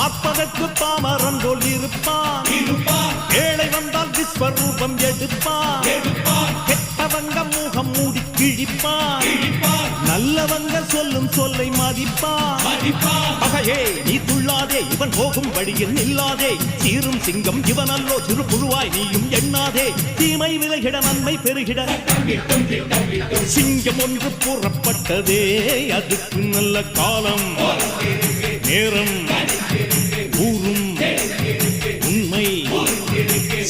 பார்ப்பதற்கு பாமரன் போல் இருப்பான், ஏழை வந்தால் விஸ்வரூபம் எடுப்பான், கெட்டவங்க முகம் மூடி கிழிப்பான், நல்லவங்க சொல்லும் சொல்லை மதிப்பான். பகையே நீ துள்ளாதே, இவன் போகும் வழியில் நில்லாதே, சீரும் சிங்கம் இவன் அல்லோ, சிறு புழுவாய் நீயும் எண்ணாதே, தீமை விலகிட நன்மை பெருகிட சிங்கம் ஒன்று கூறப்பட்டதே, அதுக்கு நல்ல காலம் நேரம் ஊரும் உண்மை.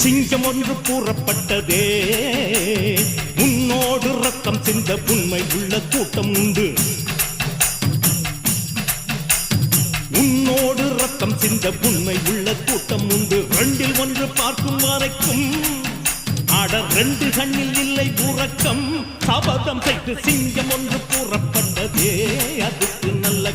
சிங்கம் ஒன்று கூறப்பட்டதே, உன்னோடு ரத்தம் சிந்த உண்மை உள்ள கூட்டம் உண்டு, உன்னோடு ரத்தம் சிந்த உண்மை உள்ள கூட்டம் உண்டு. ரெண்டில் ஒன்று பார்க்கும் வரைக்கும் ஆட ரெண்டு கண்ணில் இல்லை உறக்கம், சபதம் செய்து சிங்கம் ஒன்று கூறப்பட்டதே, அதுக்கு நல்ல